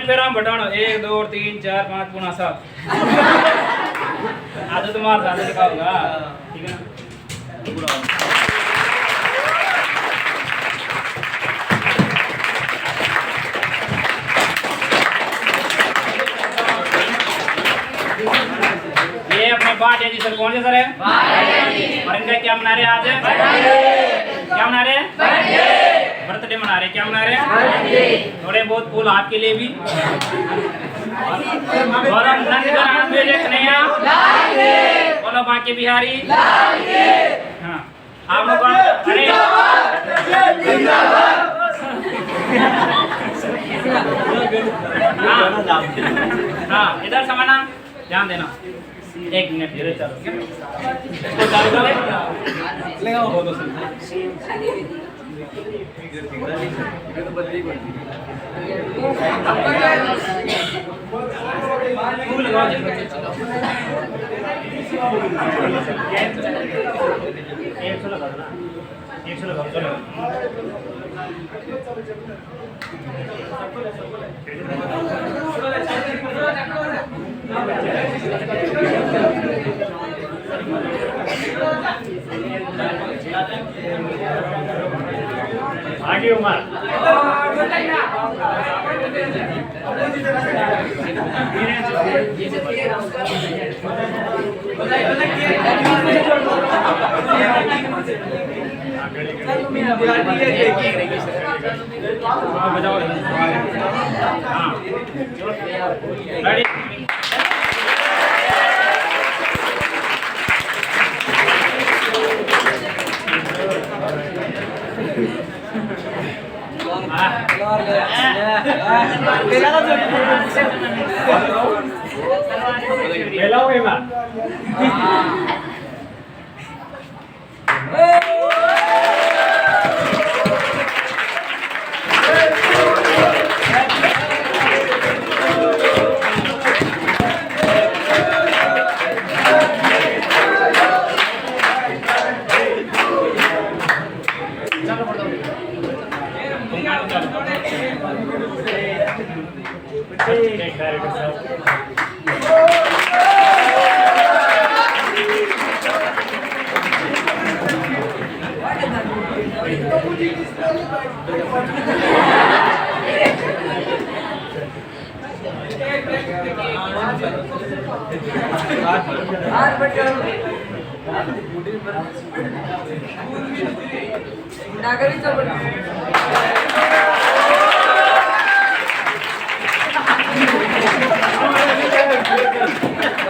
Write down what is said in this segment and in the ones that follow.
फेरा बटानो 1 2 3 4 5 पुनः 7 आज तुम्हारा साथ दिखाऊंगा ठीक है ना ये अपने बाटे जी सर कौन से सर है और इनका क्या मना रहे आज क्या मना रहे बर्थडे मना रहे क्या मना रहे थोड़े बहुत फूल आपके लिए भी और हम नंदगराम मेरे कन्हैया बोलो बाकी बिहारी हाँ आप लोग अरे हाँ इधर समाना ध्यान देना 1 मिनट धीरे चलो इसको चालू कर ले आओ आगे उमर रेडी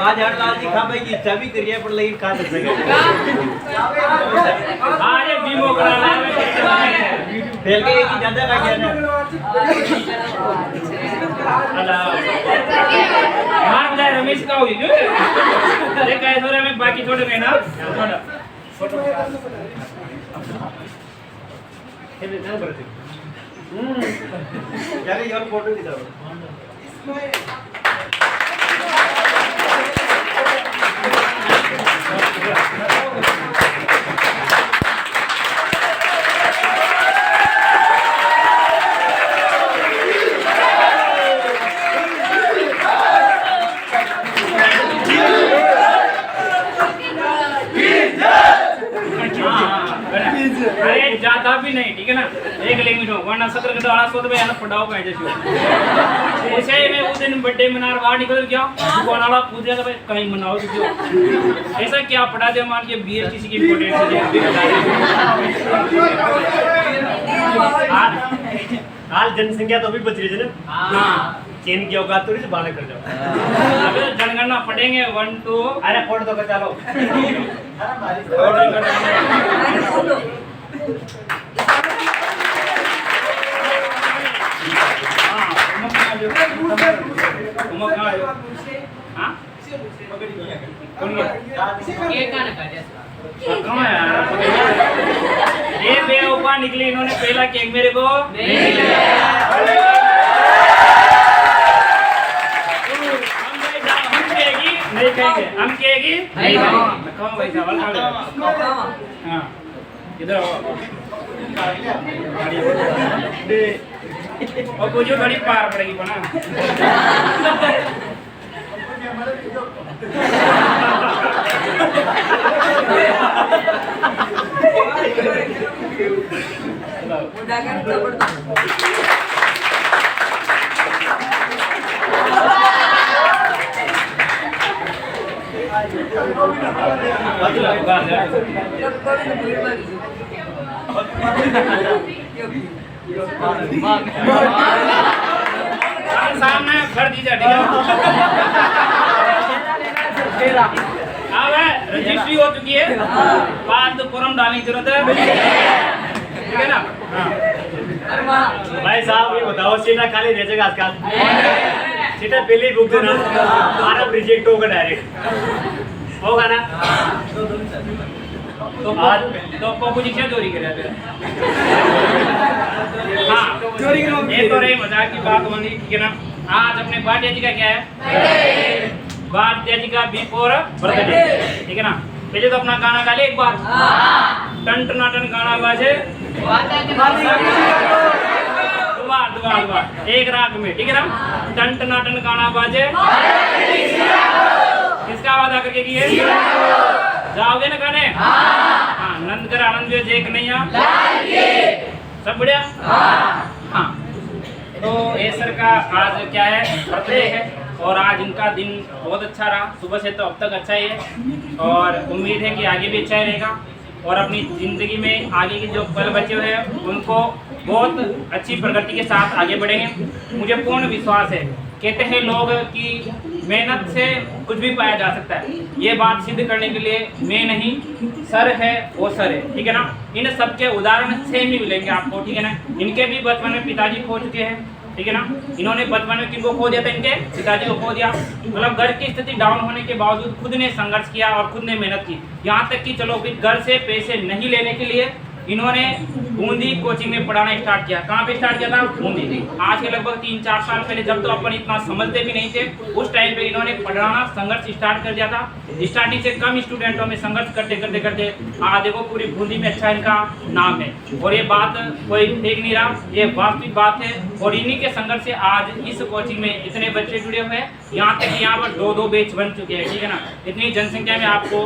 आज हरलाल जी खा भाई की इच्छा भी करिए पर लेकिन खा नहीं सके आज ये बीमो कराना है फेल के एक ही ज्यादा का क्या ना अल्लाह मार दे रमेश का हुई जो ये कहे थोड़े में बाकी थोड़े में ना थोड़ा फोटो ये ना करते यार यार फोटो दिखाओ ज्यादा भी नहीं ठीक है ना एक लिमिट हो वरना 17 का 800 रुपए याना पड़ाओ का जैसे ऐसे में उस दिन बर्थडे मनार बाहर निकल गया कौन वाला पूछ रहा था भाई कहीं मनाओ तो ऐसा क्या पड़ा दे मान के बीएसटीसी की इंपॉर्टेंस है हाल जनसंख्या तो भी बच रही है ना हां चेन की औकात थोड़ी से बाहर कर जाओ अबे जनगणना पढ़ेंगे 1 2 अरे फोड़ दो कर चलो ये बेवकूफ निकली इन्होंने पहला केक मेरे को नहीं कहेंगे हम कहेगी नहीं खाओ भाई चावल हाँ इधर आओ और पूछो थोड़ी पार पड़ेगी बना। सामने भर दीजिए ठीक है। अब रजिस्ट्री हो चुकी है, बाद फॉर्म डालने की जरूरत है ठीक है ना। भाई साहब ये बताओ सीटा खाली दे देगा आजकल? सीटा पहले ही बुक देना, हमारा रिजेक्ट होगा डायरेक्ट, होगा ना? तो पप्पू जी क्या चोरी करे थे? हाँ ये तो रही मजाक की बात होनी ठीक है ना। आज अपने भाटिया जी का क्या है? भाटिया जी का बिफोर बर्थडे ठीक है ना। पहले तो अपना गाना गा ले एक बार, टन टनाटन गाना बाजे दुआ एक राग में ठीक है ना। टन टनाटन गाना बाजे, किसका वादा करके किए? जाओगे ना गाने? हाँ नंद कर आनंद जो जेक नहीं सब बढ़िया। हाँ तो ये सर का आज क्या है? बर्थडे है और आज इनका दिन बहुत अच्छा रहा, सुबह से तो अब तक अच्छा ही है और उम्मीद है कि आगे भी अच्छा ही रहेगा और अपनी ज़िंदगी में आगे के जो पल बचे हुए हैं उनको बहुत अच्छी प्रगति के साथ आगे बढ़ेंगे। मुझे पूर्ण विश्वास है। कहते हैं लोग कि मेहनत से कुछ भी पाया जा सकता है, ये बात सिद्ध करने के लिए मैं नहीं सर है वो सर है ठीक है ना। इन सबके उदाहरण सेम ही मिलेंगे आपको ठीक है ना। इनके भी बचपन में पिताजी खो चुके हैं ठीक है ना। इन्होंने बचपन में किनको खो दिया था? इनके पिताजी को खो दिया। मतलब घर की स्थिति डाउन होने के बावजूद खुद ने संघर्ष किया और खुद ने मेहनत की, यहाँ तक कि चलो फिर घर से पैसे नहीं लेने के लिए इन्होंने बूंदी कोचिंग में पढ़ाना स्टार्ट किया। कहाँ पे स्टार्ट किया था? बूंदी। आज के लगभग 3-4 साल पहले, जब तो अपन इतना समझते भी नहीं थे, उस टाइम पे इन्होंने पढ़ाना संघर्ष स्टार्ट कर दिया था। स्टार्टिंग से कम स्टूडेंटों में संघर्ष करते करते करते आज देखो पूरी बूंदी में अच्छा इनका नाम है। और ये बात कोई फेक नहीं रहा, ये वास्तविक बात है। और इन्हीं के संघर्ष से आज इस कोचिंग में इतने बच्चे जुड़े हुए हैं, यहाँ तक कि यहाँ पर 2-2 बैच बन चुके हैं ठीक है ना। इतनी जनसंख्या में आपको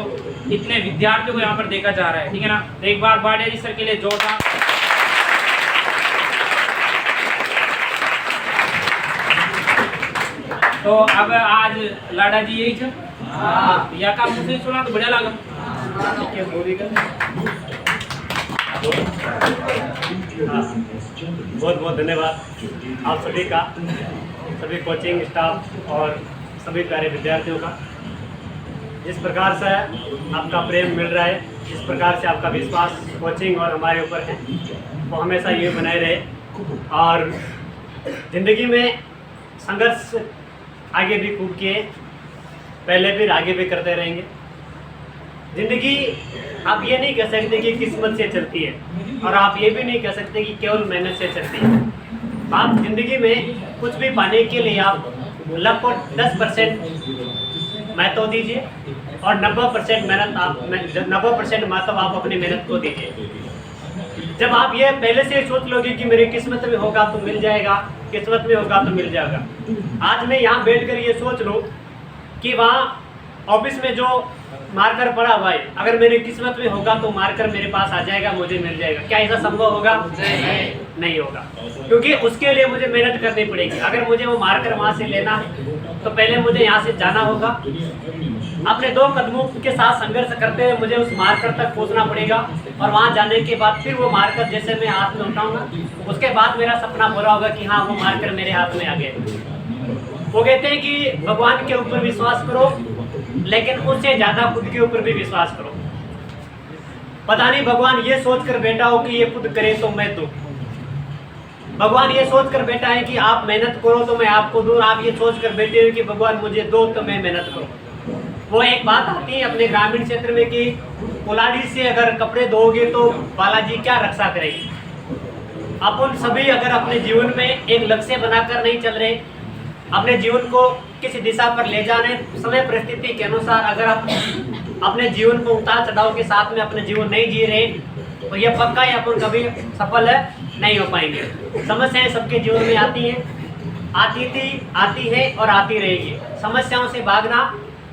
इतने विद्यार्थियों को यहाँ पर देखा जा रहा है ठीक है ना। तो एक बार भाटिया जी सर के लिए जोरदार। तो अब आज लाडा जी यही थे या का मुझे सुना तो बढ़िया लगा। बहुत बहुत धन्यवाद आप सभी का, सभी कोचिंग स्टाफ और सभी प्यारे विद्यार्थियों का। जिस प्रकार से आपका प्रेम मिल रहा है, जिस प्रकार से आपका विश्वास कोचिंग और हमारे ऊपर है, वो हमेशा ये बनाए रहे और ज़िंदगी में संघर्ष आगे भी खूब किए, पहले भी आगे भी करते रहेंगे। ज़िंदगी आप ये नहीं कह सकते कि किस्मत से चलती है और आप ये भी नहीं कह सकते कि केवल मेहनत से चलती है। आप ज़िंदगी में कुछ भी पाने के लिए आप लगभग 10% महत्व दीजिए और 90% मेहनत आप 90% महत्व आप अपनी मेहनत को दीजिए। जब आप ये पहले से सोच लोगे कि मेरी किस्मत में होगा तो मिल जाएगा, किस्मत में होगा तो मिल जाएगा। आज मैं यहाँ बैठकर ये सोच लूँ कि वहाँ ऑफिस में जो मार्कर पड़ा हुआ है, अगर मेरी किस्मत में होगा तो मार्कर मेरे पास आ जाएगा, मुझे मिल जाएगा। क्या ऐसा संभव होगा? नहीं होगा, क्योंकि उसके लिए मुझे मेहनत करनी पड़ेगी। अगर मुझे वो मार्कर वहाँ से लेना है तो पहले मुझे यहाँ से जाना होगा, अपने 2 कदमों के साथ संघर्ष करते हुए मुझे उस मार्कर तक पहुँचना पड़ेगा और वहाँ जाने के बाद फिर वो मार्कर जैसे मैं हाथ में उठाऊंगा, उसके बाद मेरा सपना पूरा होगा कि हाँ वो मार्कर मेरे हाथ में आ गए। वो कहते हैं कि भगवान के ऊपर विश्वास करो, लेकिन उससे ज़्यादा खुद के ऊपर भी विश्वास करो। पता नहीं भगवान ये सोच कर बैठा हो कि ये खुद करे तो मैं दूँ, भगवान ये सोच कर बैठा है कि आप मेहनत करो तो मैं आपको दूँ। आप ये सोच कर बैठे हो कि भगवान मुझे दो तो मैं मेहनत करूँ। वो एक बात आती है अपने ग्रामीण क्षेत्र में कि कुल्हाड़ी से अगर कपड़े धोगे तो बालाजी क्या रक्षा करेगी। अपन सभी अगर अपने जीवन में एक लक्ष्य बनाकर नहीं चल रहे, अपने जीवन को किसी दिशा पर ले जाने, समय परिस्थिति के अनुसार अगर आप अपने जीवन को उतार चढ़ाव के साथ में अपने जीवन नहीं जी रहे तो यह पक्का ही अपन कभी सफल है नहीं हो पाएंगे। समस्याएं सबके जीवन में आती हैं, आती थी, आती है और आती रहेगी। समस्याओं से भागना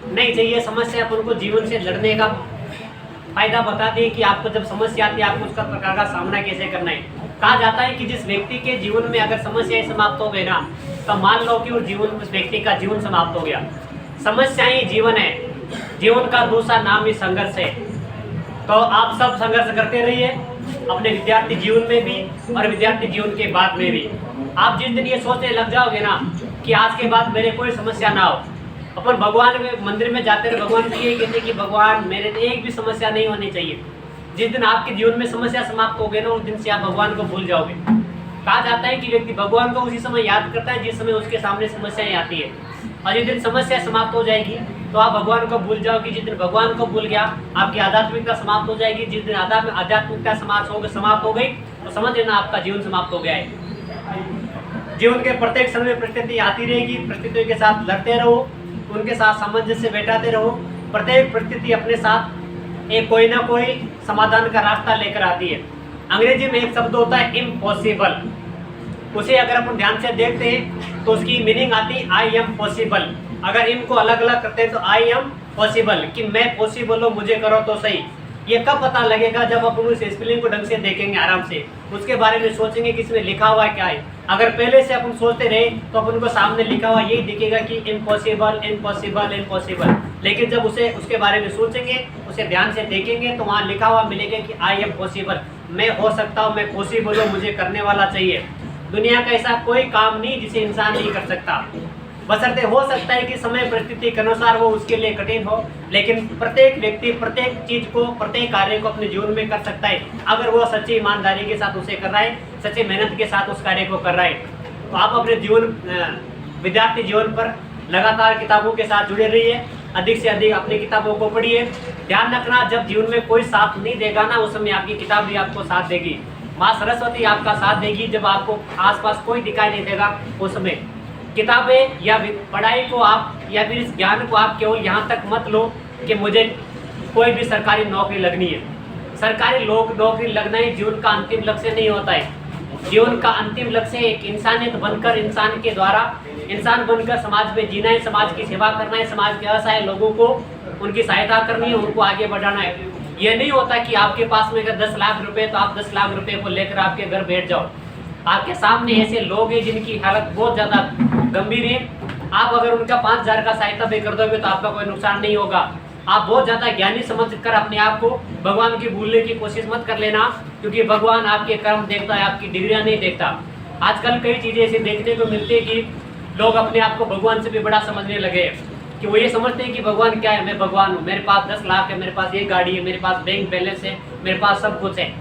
नहीं चाहिए। समस्या अपन को जीवन से लड़ने का फायदा बताती है कि आपको जब समस्या आती है आपको उसका प्रकार का सामना कैसे करना है। कहा जाता है कि जिस व्यक्ति के जीवन में अगर समस्याएं समाप्त हो गई ना, तो मान लो कि उस व्यक्ति का जीवन समाप्त हो गया। समस्याएं जीवन है, जीवन का दूसरा नाम ही संघर्ष है। तो आप सब संघर्ष करते रहिए अपने विद्यार्थी जीवन में भी और विद्यार्थी जीवन के बाद में भी। आप जिस दिन ये सोचने लग जाओगे ना कि आज के बाद मेरे कोई समस्या ना हो, अपन भगवान में मंदिर में जाते रहे, भगवान से यही कहते कि भगवान मेरे एक भी समस्या नहीं होनी चाहिए। जिस दिन आपके जीवन में समस्या समाप्त हो गई ना, उस दिन से आप भगवान को भूल जाओगे। कहा जाता है कि व्यक्ति भगवान को उसी समय याद करता है जिस समय उसके सामने समस्याएं आती है, और जिस दिन समस्या समाप्त हो जाएगी तो आप भगवान को भूल जाओगे। जिस दिन भगवान को भूल गया आपकी आध्यात्मिकता समाप्त हो जाएगी। जिस दिन आध्यात्मिकता समाप्त हो गई तो समझ लेना आपका जीवन समाप्त हो गया है। जीवन के प्रत्येक समय में परिस्थिति आती रहेगी, परिस्थितियों के साथ लड़ते रहो, उनके साथ सामंजस्य बैठाते रहो। प्रत्येक परिस्थिति अपने साथ एक कोई ना कोई समाधान का रास्ता लेकर आती है। अंग्रेजी में एक शब्द होता है इम्पॉसिबल, उसे अगर अपन ध्यान से देखते हैं तो उसकी मीनिंग आती है आई एम पॉसिबल। अगर इनको अलग अलग करते हैं तो आई एम पॉसिबल, कि मैं पॉसिबल हूँ, मुझे करो तो सही। ये कब पता लगेगा? जब अपन उस स्पेलिंग को ढंग से देखेंगे, आराम से उसके बारे में सोचेंगे कि इसमें लिखा हुआ क्या है। अगर पहले से अपन सोचते रहे तो अपन को सामने लिखा हुआ यही दिखेगा कि इम्पॉसिबल इम्पॉसिबल इम्पॉसिबल। लेकिन जब उसके बारे में सोचेंगे, उसे ध्यान से देखेंगे तो वहाँ लिखा हुआ मिलेगा कि आई एम पॉसिबल, मैं हो सकता हूँ, मैं पॉसिबल हूँ, मुझे करने वाला चाहिए। दुनिया का ऐसा कोई काम नहीं जिसे इंसान नहीं कर सकता। बशर्ते हो सकता है कि समय परिस्थिति के अनुसार वो उसके लिए कठिन हो, लेकिन प्रत्येक व्यक्ति प्रत्येक चीज को, प्रत्येक कार्य को अपने जीवन में कर सकता है अगर वो सच्ची ईमानदारी के साथ उसे कर रहा है, सच्ची मेहनत के साथ उस कार्य को कर रहा है। तो आप अपने जीवन, विद्यार्थी जीवन पर लगातार किताबों के साथ जुड़े रहिए, अधिक से अधिक अपनी किताबों को पढ़िए। ध्यान रखना, जब जीवन में कोई साथ नहीं देगा ना, उस समय आपकी किताब भी आपको साथ देगी। माँ सरस्वती आपका साथ देगी जब आपको आसपास कोई दिखाई नहीं देगा। उस समय किताबें या पढ़ाई को आप, या फिर इस ज्ञान को आप केवल यहाँ तक मत लो कि मुझे कोई भी सरकारी नौकरी लगनी है। सरकारी नौकरी लगना ही जीवन का अंतिम लक्ष्य नहीं होता है। जीवन का अंतिम लक्ष्य एक इंसानियत बनकर, इंसान के द्वारा इंसान बनकर समाज में जीना है, समाज की सेवा करना है, समाज के असहाय लोगों को उनकी सहायता करनी है, उनको आगे बढ़ाना है। ये नहीं होता कि आपके पास में अगर 10 लाख रुपए तो आप 10 लाख रुपए को लेकर आपके घर बैठ जाओ। आपके सामने ऐसे लोग हैं जिनकी हालत बहुत ज़्यादा गंभीर है। आप अगर उनका 5,000 का सहायता भी कर दोगे तो आपका कोई नुकसान नहीं होगा। आप बहुत ज़्यादा ज्ञानी समझकर अपने आप को भगवान की भूलने की कोशिश मत कर लेना, क्योंकि भगवान आपके कर्म देखता है, आपकी डिग्रियाँ नहीं देखता। आजकल कई चीज़ें ऐसी देखने को मिलती है कि लोग अपने आप को भगवान से भी बड़ा समझने लगे, कि वो ये समझते हैं कि भगवान क्या है, मैं भगवान हूँ, मेरे पास 10 लाख है, मेरे पास ये गाड़ी है, मेरे पास बैंक बैलेंस है, मेरे पास सब कुछ है।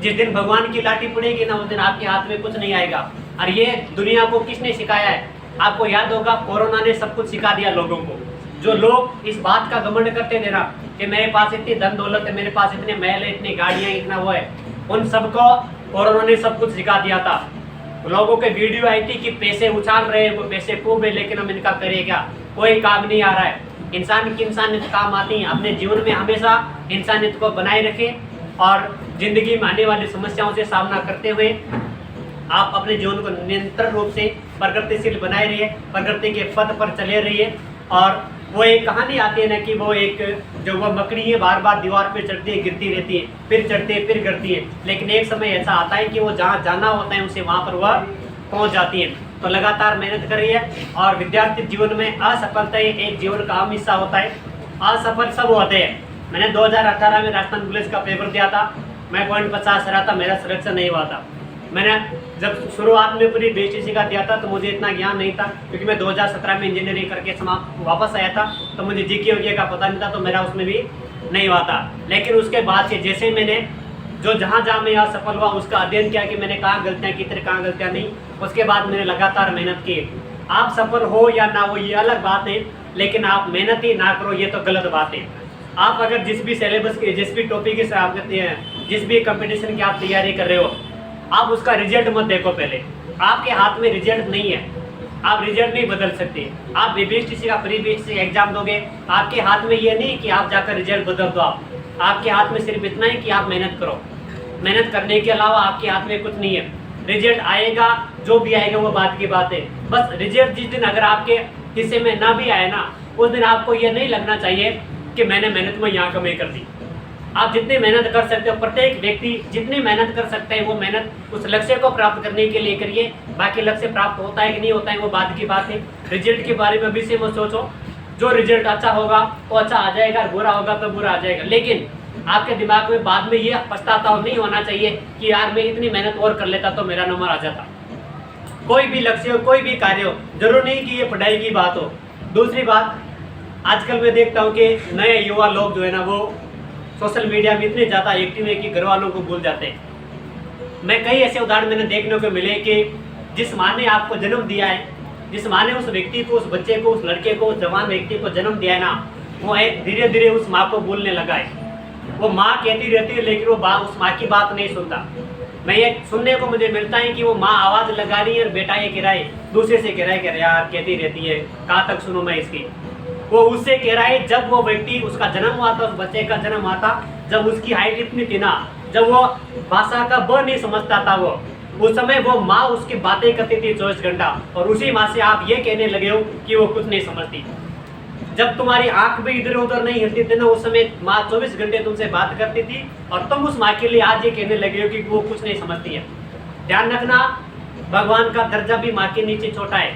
जिस दिन भगवान की लाठी पड़ेगी ना, उस दिन आपके हाथ में कुछ नहीं आएगा। और ये दुनिया को किसने सिखाया है? आपको याद होगा, कोरोना ने सब कुछ सिखा दिया लोगों को। जो लोग इस बात का घमंड करते थे ना कि मेरे पास इतनी धन दौलत है, मेरे पास इतने महल है, इतनी गाड़ियाँ, इतना वो है, उन सबको कोरोना ने सब कुछ सिखा दिया था। लोगों के वीडियो आई थी कि पैसे उछाल रहे हैं, वो पैसे खूब है, लेकिन हम इनका करें क्या? कोई काम नहीं आ रहा है। इंसान की इंसानियत काम आती है। अपने जीवन में हमेशा इंसानियत को बनाए रखें और जिंदगी में आने वाली समस्याओं से सामना करते हुए आप अपने जीवन को निरंतर रूप से प्रगतिशील बनाए रहिए, प्रगति के पथ पर चले रहिए। और वो एक कहानी आती है ना कि वो एक जो वो मकड़ी है, बार बार दीवार पे चढ़ती है, गिरती रहती है, फिर चढ़ती है, फिर गिरती है, लेकिन एक समय ऐसा आता है कि वो जहाँ जाना होता है उसे वहाँ पर वह पहुँच जाती है। तो लगातार मेहनत करिए। और विद्यार्थी जीवन में असफलता ही एक जीवन का अहम हिस्सा होता है। असफल सब होते हैं। मैंने 2018 में राजस्थान पुलिस का पेपर दिया था, मैं 0.50 रहा था, मेरा सिलेक्शन नहीं हुआ था। मैंने जब शुरुआत में पूरी BHTC का दिया था तो मुझे इतना ज्ञान नहीं था, क्योंकि मैं 2017 में इंजीनियरिंग करके वापस आया था, तो मुझे GK वगैरह का पता नहीं था, तो मेरा उसमें भी नहीं हुआ था। लेकिन उसके बाद से जैसे मैंने जहाँ मैं असफल हुआ उसका अध्ययन किया कि मैंने कहाँ गलतियाँ की थी, कहाँ गलतियाँ नहीं, उसके बाद मैंने लगातार मेहनत की। आप सफल हो या ना हो ये अलग बात है, लेकिन आप मेहनत ही ना करो ये तो गलत बात है। आप अगर जिस भी सिलेबस के, जिस भी टॉपिक के आप करते हैं, जिस भी कंपटीशन की आप तैयारी कर रहे हो, आप उसका रिजल्ट मत देखो पहले। आपके हाथ में रिजल्ट नहीं है, आप रिजल्ट नहीं बदल सकते। आप BHTC का प्री BHTC एग्जाम दोगे, आपके हाथ में ये नहीं कि आप जाकर रिजल्ट बदल दो। आपके हाथ में सिर्फ इतना ही कि आप मेहनत करो। मेहनत करने के अलावा आपके हाथ में कुछ नहीं है। रिजल्ट आएगा, जो भी आएगा वो बात की बात है। बस रिजल्ट जिस दिन अगर आपके हिस्से में ना भी आए ना, उस दिन आपको ये नहीं लगना चाहिए कि मैंने मेहनत में यहाँ कमी कर दी। आप जितनी मेहनत कर सकते हो, प्रत्येक व्यक्ति जितनी मेहनत कर सकता है वो मेहनत उस लक्ष्य को प्राप्त करने के लिए करिए। बाकी लक्ष्य प्राप्त होता है कि नहीं होता है वो बात की बात है। रिजल्ट के बारे में अभी से मत सोचो। जो रिजल्ट अच्छा होगा तो अच्छा आ जाएगा, बुरा होगा तो बुरा आ जाएगा। लेकिन आपके दिमाग में बाद में ये पछतावा नहीं होना चाहिए कि यार मैं इतनी मेहनत और कर लेता तो मेरा नंबर आ जाता। कोई भी लक्ष्य हो, कोई भी कार्य हो, जरूर नहीं कि ये पढ़ाई की बात हो। दूसरी बात, आजकल मैं देखता हूँ कि नए युवा लोग जो है ना वो सोशल मीडिया में इतने ज़्यादा एक्टिव है कि घर वालों को भूल जाते हैं। मैं कई ऐसे उदाहरण मैंने देखने को मिले कि जिस माँ ने आपको जन्म दिया है, जिस माँ ने उस व्यक्ति को, उस बच्चे को, उस लड़के को, उस जवान व्यक्ति को जन्म दिया है ना, वो धीरे धीरे उस माँ को भूलने लगा है। वो माँ कहती रहती है लेकिन वो उस माँ की बात नहीं सुनता। मैं ये सुनने को मुझे मिलता है कि वो माँ आवाज़ लगा रही है और बेटा ये कह रहा है, दूसरे से कह रहा है कि यार कहती रहती है, कहाँ तक सुनूं मैं इसकी। वो उससे कह रहा है जब वो व्यक्ति, उसका जन्म हुआ था, उस बच्चे का जन्म हुआ था, जब उसकी हाइट इतनी थी ना, जब वो भाषा का ब नहीं समझता था, वो उस समय वो माँ उसकी बातें करती थी 24 घंटा, और उसी माँ से आप ये कहने लगे हो कि वो कुछ नहीं समझती। जब तुम्हारी आंख भी इधर उधर नहीं हिलती थी ना, उस समय माँ 24 घंटे तुमसे बात करती थी, और तुम उस माँ के लिए आज ये कहने लगे हो कि वो कुछ नहीं समझती है। ध्यान रखना, भगवान का दर्जा भी माँ के नीचे छोटा है,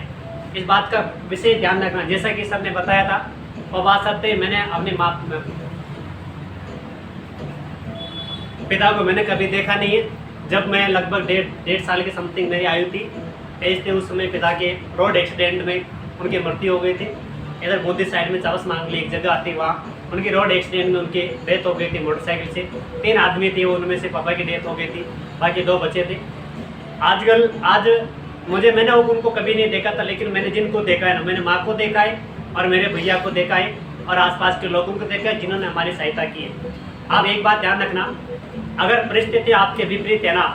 इस बात का विशेष ध्यान रखना। जैसा कि सर ने बताया था, और बात सकते मैंने अपने माँ पिता को मैंने कभी देखा नहीं है। जब मैं लगभग डेढ़ साल की समथिंग मेरी आयु थी, एज थे, उस समय पिता के रोड एक्सीडेंट में उनकी मृत्यु हो गई थी। इधर मोदी साइड में चावस मांगली एक जगह आती, वहाँ उनकी रोड एक्सीडेंट में उनकी डेथ हो गई थी मोटरसाइकिल से। 3 आदमी थे, उनमें से पापा की डेथ हो गई थी, बाकी 2 बच्चे थे। आज मैंने उनको कभी नहीं देखा था, लेकिन मैंने जिनको देखा है ना, मैंने माँ को देखा है और मेरे भैया को देखा है और आसपास के लोगों को देखा है जिन्होंने हमारी सहायता की है। आप एक बात ध्यान रखना, अगर परिस्थिति आपके विपरीत है ना,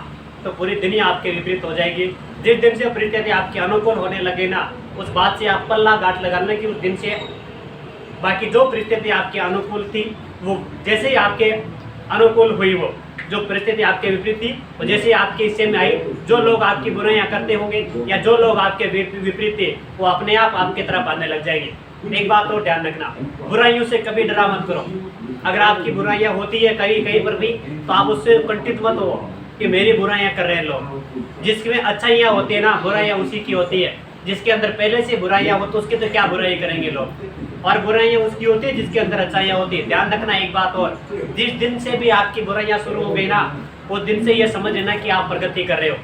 तो पूरी दुनिया आपके विपरीत हो जाएगी। जिस दिन से परिस्थिति आपके अनुकूल होने लगे ना, उस बात से आप पल्ला गांठ लगाना कि उस दिन से बाकी जो परिस्थिति आपके अनुकूल थी, वो जैसे ही आपके अनुकूल हुई, वो जो परिस्थिति आपके विपरीत थी, वो जैसे आपके हिस्से में आई, जो लोग आपकी बुराइयां करते होंगे या जो लोग आपके विपरीत थे, वो अपने आप आपकी तरफ आने लग जाएंगे। एक बात और ध्यान रखना, बुराइयों से कभी डरा मत करो। अगर आपकी बुराइयां होती है कहीं पर भी, तो आप उससे कंटित मत हो कि मेरी बुराइयां कर रहे हैं लोग। जिसमें अच्छाइयाँ होती है ना, बुराइयां उसी की होती है। जिसके अंदर पहले से बुराइयां हो तो उसके तो क्या बुराई करेंगे लोग, और बुराइयां उसकी होती है जिसके अंदर अच्छाइयाँ होती है। ध्यान रखना एक बात और, जिस दिन से भी आपकी बुराइयां शुरू हो गई ना, उस दिन से ये समझ लेना कि आप प्रगति कर रहे हो।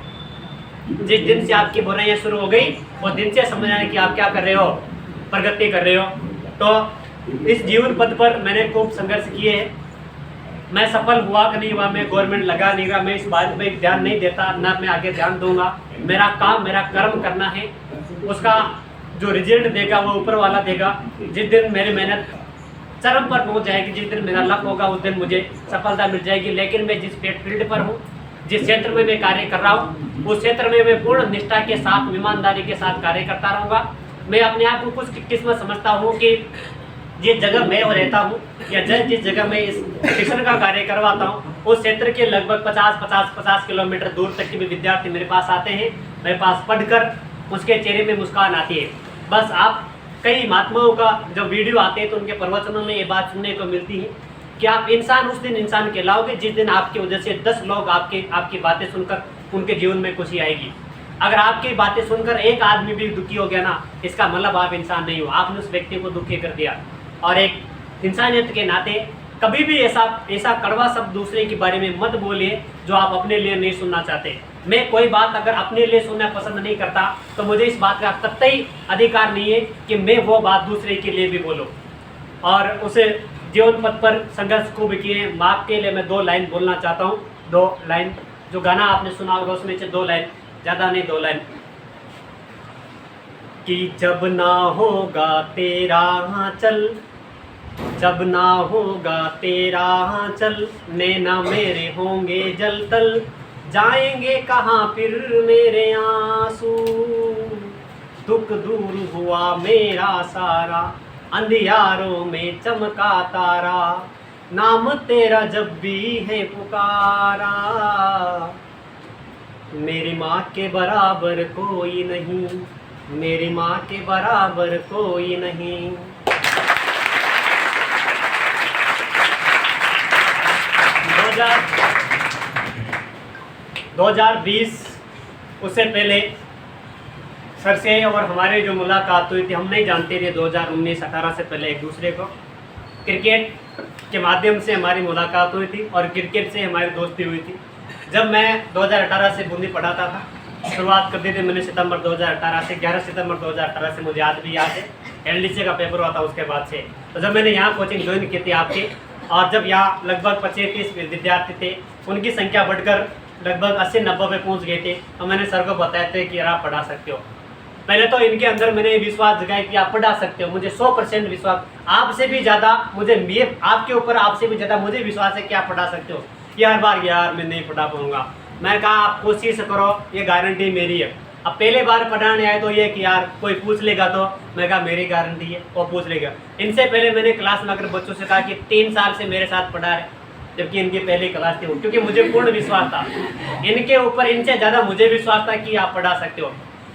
जिस दिन से आपकी बुराइयां शुरू हो गई, उस दिन से समझ लेना कि आप क्या कर रहे हो, प्रगति कर रहे हो। तो इस जीवन पथ पर मैंने खूब संघर्ष किए हैं। मैं सफल हुआ कि नहीं हुआ, मैं गवर्नमेंट लगा नहीं रहा, मैं इस बात पे ध्यान नहीं देता, ना मैं आगे ध्यान दूंगा। मेरा काम, मेरा कर्म करना है, उसका जो रिजल्ट देगा वो ऊपर वाला देगा। जिस दिन मेरी मेहनत चरम पर पहुंच जाएगी, जिस दिन मेरा लक होगा, उस दिन मुझे सफलता मिल जाएगी। लेकिन मैं जिस फील्ड पर हूँ, जिस क्षेत्र में मैं कार्य कर रहा हूँ, उस क्षेत्र में मैं पूर्ण निष्ठा के साथ, ईमानदारी के साथ कार्य करता रहूँगा। मैं अपने आप को कुछ किस्मत समझता हूँ कि जिस जगह मैं रहता हूँ या जिस जगह मैं इस शिक्षण का कार्य करवाता हूँ, उस क्षेत्र के लगभग 50 किलोमीटर दूर तक के भी विद्यार्थी मेरे पास आते हैं। मेरे पास पढ़कर उसके चेहरे में मुस्कान आती है। बस आप कई महात्माओं का जब वीडियो आते हैं तो उनके प्रवचनों में ये बात सुनने को मिलती है कि आप इंसान उस दिन इंसान कहलाओगे जिस दिन आपकी वजह से 10 लोग आपकी बातें सुनकर उनके जीवन में खुशी आएगी। अगर आपकी बातें सुनकर एक आदमी भी दुखी हो गया ना, इसका मतलब आप इंसान नहीं हो, आपने उस व्यक्ति को दुखी कर दिया। और एक इंसानियत के नाते कभी भी ऐसा कड़वा शब्द दूसरे के बारे में मत बोलिए जो आप अपने लिए नहीं सुनना चाहते। मैं कोई बात अगर अपने लिए सुनना पसंद नहीं करता तो मुझे इस बात का कतई अधिकार नहीं है कि मैं वो बात दूसरे के लिए भी बोलूं। और उसे जीवन पथ पर संघर्ष खूब किए। माँ के लिए मैं 2 लाइन बोलना चाहता हूँ। 2 लाइन, जो गाना आपने सुना होगा उसमें से 2 लाइन, ज़्यादा नहीं, 2 लाइन। कि जब ना होगा तेरा चल, जब ना होगा तेरा चल, नैना मेरे होंगे जल तल, जाएंगे कहाँ फिर मेरे आंसू, दुख दूर हुआ मेरा सारा, अंधियारों में चमका तारा, नाम तेरा जब भी है पुकारा, मेरी माँ के बराबर कोई नहीं, मेरी माँ के बराबर कोई नहीं। 2020 उससे पहले सर से और हमारे जो मुलाकात हुई थी, हम नहीं जानते थे 2019-18 से पहले एक दूसरे को। क्रिकेट के माध्यम से हमारी मुलाकात हुई थी और क्रिकेट से हमारी दोस्ती हुई थी। जब मैं 2018 से बूंदी पढ़ाता था, शुरुआत कर दी थी मैंने सितंबर 2018 से। 11 सितंबर 2018 से मुझे आज भी याद है, LDC का पेपर हुआ था उसके बाद से। तो जब मैंने यहाँ कोचिंग ज्वाइन की थी आपकी, और जब यहाँ लगभग 25-30 विद्यार्थी थे, उनकी संख्या बढ़कर लगभग 80-90 पे पहुँच गए थे, तो मैंने सर को बताया था कि यार आप पढ़ा सकते हो। पहले तो इनके अंदर मैंने विश्वास जगाया कि आप पढ़ा सकते हो। मुझे 100% विश्वास, आपसे भी ज़्यादा मुझे आपके ऊपर आपसे भी ज़्यादा मुझे विश्वास है कि आप पढ़ा सकते हो। यार बार यार मैं नहीं पढ़ा पाऊँगा, मैंने कहा आप कोशिश करो, ये गारंटी मेरी है। अब पहले बार पढ़ाने आए तो ये कि यार कोई पूछ लेगा, तो मैं कहा मेरी गारंटी है वो पूछ लेगा। इनसे पहले मैंने क्लास में आकर बच्चों से कहा कि 3 साल से मेरे साथ पढ़ा रहे, जबकि इनकी पहली क्लास थी, क्योंकि मुझे पूर्ण विश्वास था इनके ऊपर। इनसे ज़्यादा मुझे विश्वास था कि आप पढ़ा सकते हो।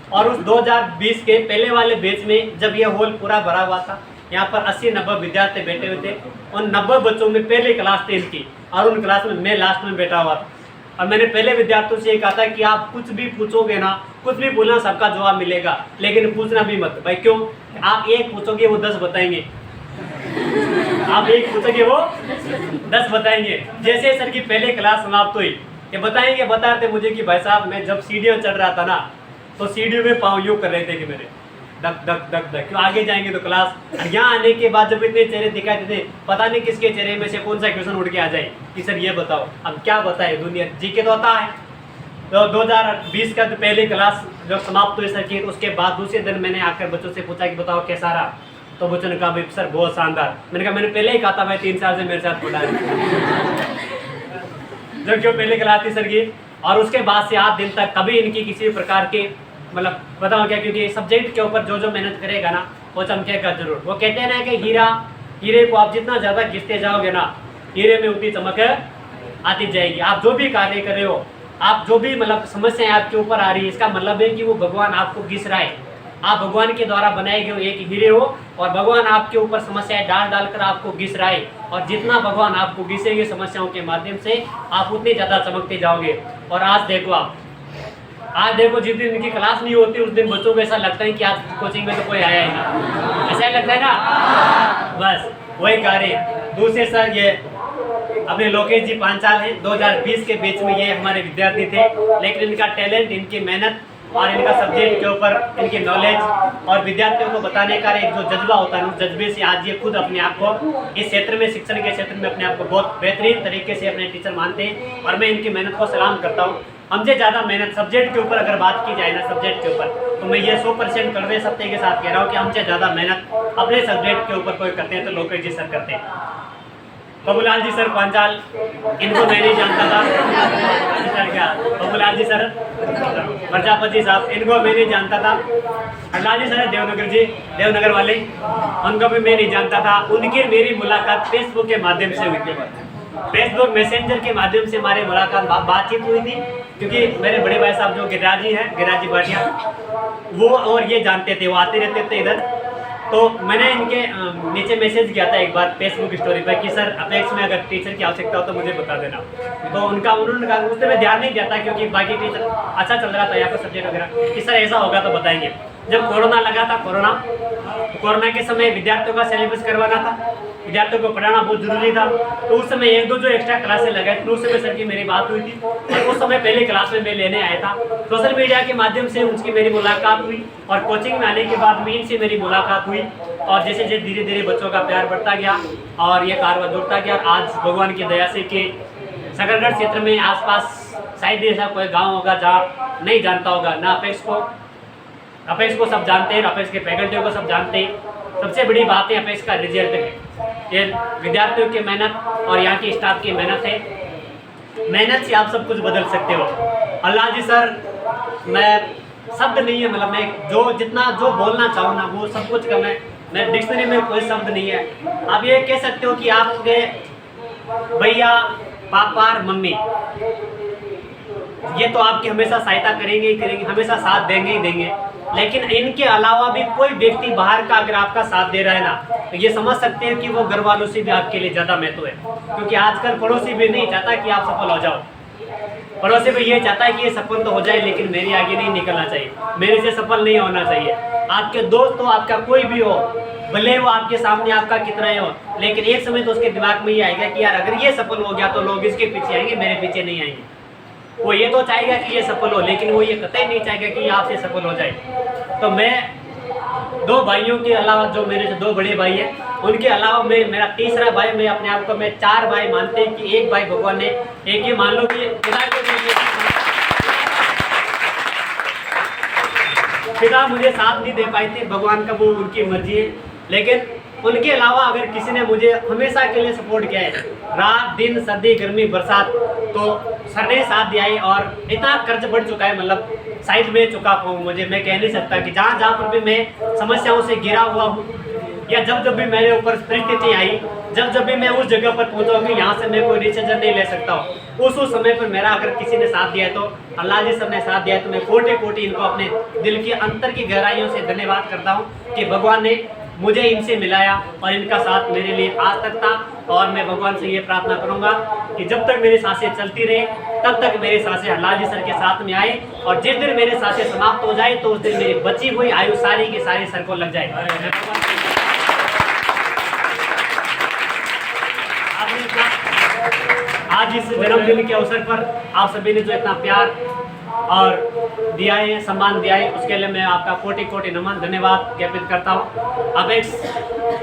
और उस 2020 के पहले वाले बैच में जब यह हॉल पूरा भरा हुआ था, यहाँ पर 80-90 विद्यार्थी बैठे हुए थे। उन 90 बच्चों में पहली क्लास थी इनकी, और उन क्लास में मैं लास्ट में बैठा हुआ था। और मैंने पहले विद्यार्थियों से ये कहा था कि आप कुछ भी पूछोगे ना, कुछ भी बोलना, सबका जवाब मिलेगा, लेकिन पूछना भी मत भाई। क्यों? आप एक पूछोगे वो 10 बताएंगे, आप एक पूछोगे वो 10 बताएंगे। जैसे सर की पहले क्लास समाप्त हुई, ये बताएंगे, बता रहे थे मुझे कि भाई साहब मैं जब सीढ़ियों चढ़ रहा था ना, तो सीढ़ियों में पाँव यूँ कर रहे थे कि मेरे धक धक धक धक, क्यों आगे जाएंगे तो क्लास। यहाँ आने के बाद जब इतने चेहरे दिखाई देते, पता नहीं किसके चेहरे में से कौन सा क्वेश्चन उड़ के आ जाए कि सर ये बताओ। अब क्या बताए, दुनिया जीके तो आता है। तो 2020 का जो पहली क्लास जब समाप्त हुई सर की, उसके बाद दूसरे दिन मैंने आकर बच्चों से पूछा कि बताओ कैसा रहा। तो बच्चों ने कहा भाई सर बहुत शानदार। मैंने कहा मैंने पहले ही कहा था भाई 3 साल से मेरे साथ पढ़ा है। जब जो पहली क्लास थी सर की, और उसके बाद से 8 दिन तक कभी इनकी किसी प्रकार के मतलब बताओ क्या, क्योंकि सब्जेक्ट के ऊपर जो मेहनत करेगा ना वो चमकेगा जरूर। वो कहते हैं ना कि हीरे को आप जितना ज़्यादा घिसते जाओगे ना, हीरे में उतनी चमक आती जाएगी। आप जो भी कार्य कर रहे हो, आप जो भी मतलब समस्याएं आपके ऊपर आ रही है, इसका मतलब है कि वो भगवान आपको घिस रहा है। आप भगवान के द्वारा बनाए गए एक हीरे हो, और भगवान आपके ऊपर समस्याएं डाल कर आपको घिस रहा है। और जितना भगवान आपको घिसेंगे समस्याओं के माध्यम से, आप उतने ज़्यादा चमकते जाओगे। और आज देखो जिस दिन इनकी क्लास नहीं होती, उस दिन बच्चों को ऐसा लगता है कि आज कोचिंग में तो कोई आया ही नहीं, ऐसा ही लगता है ना। बस वही कार्य। दूसरे सर ये अपने लोकेश जी पांचाल हैं, 2020 के बीच में ये हमारे विद्यार्थी थे, लेकिन इनका टैलेंट, इनकी मेहनत और इनका सब्जेक्ट के ऊपर इनकी नॉलेज और विद्यार्थियों को बताने का एक जो जज्बा होता है, उस जज्बे से आज ये खुद अपने आप को इस क्षेत्र में, शिक्षण के क्षेत्र में अपने आप को बहुत बेहतरीन तरीके से अपने टीचर मानते हैं। और मैं इनकी मेहनत को सलाम करता हूँ। हमसे ज़्यादा मेहनत सब्जेक्ट के ऊपर अगर बात की जाए ना, सब्जेक्ट के ऊपर, तो मैं ये 100% कड़वे सत्य के साथ कह रहा हूँ कि हमसे ज़्यादा मेहनत अपने सब्जेक्ट के ऊपर कोई करते हैं तो लोकेश जी सर करते हैं। बबूलाल जी सर पांचाल, इनको मैं नहीं जानता था। सर क्या बबूलाल जी सर, प्रजापति साहब, इनको मैं नहीं जानता था। अल्लाह जी सर देवनगर जी, देवनगर वाले, उनको भी मैं नहीं जानता था। उनकी मेरी मुलाकात फेसबुक के माध्यम से हुई थी। फेसबुक मैसेंजर के माध्यम से हमारी मुलाकात बातचीत हुई थी, क्योंकि मेरे बड़े भाई साहब जो गिरिराजी हैं, गिरिराजी भाटिया, वो और ये जानते थे, वो आते रहते थे इधर। तो मैंने इनके नीचे मैसेज किया था एक बार फेसबुक स्टोरी पर कि सर अपेक्स में अगर टीचर की आवश्यकता हो तो मुझे बता देना। तो उन्होंने कहा, उससे मैं ध्यान नहीं दिया था क्योंकि बाकी टीचर अच्छा चल रहा था यहाँ पर सब्जेक्ट वगैरह, कि सर ऐसा होगा तो बताएंगे। जब कोरोना लगा था, कोरोना के समय विद्यार्थियों का सिलेबस करवाना था, विद्यार्थियों को पढ़ाना बहुत जरूरी था। तो उस समय 1-2 जो एक्स्ट्रा क्लासेस लगाई थी, उस समय सर की मेरी बात हुई थी, और उस समय पहले क्लास में मैं लेने आया था। सोशल मीडिया के माध्यम से उनकी मेरी मुलाकात हुई, और कोचिंग में आने के बाद में इनसे मेरी मुलाकात हुई, और जैसे जैसे धीरे धीरे बच्चों का प्यार बढ़ता गया और ये कारवा जुड़ता गया। आज भगवान की दया से कि सकरगढ़ क्षेत्र में आसपास शायद ऐसा कोई गाँव होगा जहाँ नहीं जानता होगा ना अपेक्स को सब जानते हैं, अपेक्स के फैकल्टियों को सब जानते हैं। सबसे बड़ी बात है अपेक्स का रिजल्ट है, ये विद्यार्थियों की मेहनत और यहाँ की स्टाफ की मेहनत है। मेहनत से आप सब कुछ बदल सकते हो। अल्लाह जी सर, मैं शब्द नहीं है, मतलब मैं जो बोलना चाहूँ ना वो सब कुछ करना है, मैं डिक्शनरी में कोई शब्द नहीं है। आप ये कह सकते हो कि आपके भैया, पापा और मम्मी ये तो आपकी हमेशा सहायता करेंगे ही करेंगे, हमेशा साथ देंगे ही देंगे। लेकिन इनके अलावा भी कोई व्यक्ति बाहर का अगर आपका साथ दे रहा है ना, तो ये समझ सकते हैं कि वो घर वालों से भी आपके लिए ज़्यादा महत्व है। क्योंकि आजकल पड़ोसी भी नहीं चाहता कि आप सफल हो जाओ, पड़ोसी भी ये चाहता है कि ये सफल तो हो जाए लेकिन मेरे आगे नहीं निकलना चाहिए, मेरे से सफल नहीं होना चाहिए। आपके दोस्त हो, आपका कोई भी हो, भले वो आपके सामने आपका कितना ही हो, लेकिन एक समय तो उसके दिमाग में ये आएगा कि यार अगर ये सफल हो गया तो लोग इसके पीछे आएंगे, मेरे पीछे नहीं आएंगे। वो ये तो चाहेगा कि ये सफल हो, लेकिन वो ये कतई नहीं चाहेगा कि आपसे सफल हो जाए। तो मैं 2 भाइयों के अलावा, जो मेरे से 2 बड़े भाई हैं, उनके अलावा मैं मेरा तीसरा भाई, मैं अपने आप को मैं 4 भाई मानते हैं कि एक भाई भगवान ने, एक ही मान लो कि पिता मुझे साथ नहीं दे पाए थे, भगवान का वो उनकी मर्जी है। लेकिन उनके अलावा अगर किसी ने मुझे हमेशा के लिए सपोर्ट किया है, रात दिन सर्दी गर्मी बरसात, तो सर ने साथ दिया है। और इतना कर्ज बढ़ चुका है, मतलब साइड में चुका हूँ, मुझे मैं कह नहीं सकता कि जहाँ जहाँ पर भी मैं समस्याओं से घिरा हुआ हूँ, या जब भी मेरे ऊपर परिस्थिति आई, जब भी मैं उस जगह पर पहुँचा कि यहाँ से मैं कोई डिसीजन नहीं ले सकता हूँ, उस समय पर मेरा अगर किसी ने साथ दिया है, तो अल्लाह जी सब ने साथ दिया है, तो मैं कोटि इनको अपने दिल की अंतर की गहराइयों से धन्यवाद करता हूँ कि भगवान ने मुझे इनसे मिलाया और इनका साथ मेरे लिए आज तक था। और मैं भगवान से ये प्रार्थना करूंगा कि जब तक मेरी सांसें चलती रहे, तब तक मेरी सांसें अल्लाह जी सर के साथ में आए, और जिस दिन मेरी सांसें समाप्त हो जाए तो उस दिन मेरी बची हुई आयु सारी की सारी सर को लग जाए। आज इस जन्मदिन के अवसर पर आप सभी ने जो इतना प्यार और दिया है, सम्मान दिया है, उसके लिए मैं आपका कोटि नमन धन्यवाद ज्ञापित करता हूँ। अब एक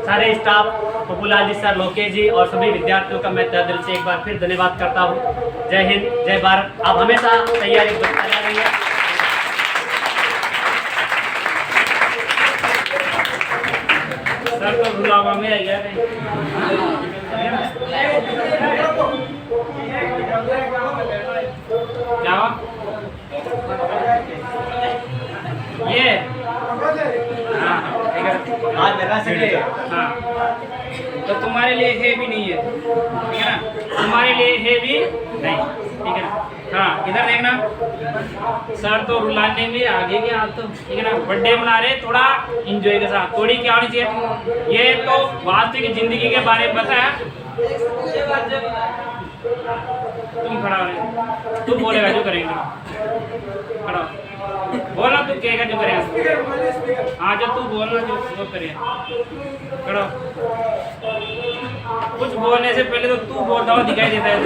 सारे स्टाफ, पप्पूलाल जी सर, लोकेश जी और सभी विद्यार्थियों का मैं तहे दिल से एक बार फिर धन्यवाद करता हूँ। जय हिंद, जय भारत। आप हमेशा तैयारी करते जा रही है। सर तो बुलावा में आ गया क्या ये आज लगा सके। हाँ, तो तुम्हारे लिए है भी नहीं है, ठीक है ना, तुम्हारे लिए है भी नहीं, ठीक है ना। हाँ, इधर देखना, सर तो रुलाने में आगे के हाथ, तो ठीक है ना, बर्थडे मना रहे, थोड़ा एंजॉय के साथ, थोड़ी क्या होनी चाहिए, ये तो वास्तविक जिंदगी के बारे में बताया। तुम खड़ा हो रहे, तू बोलेगा जो करेंगे, खड़ा बोलना, तू कहेगा जो करेगा। हाँ, जो तू बोलना जो करेगा, खड़ा। कुछ बोलने से पहले तो तू बोलता हुआ दिखाई देता है।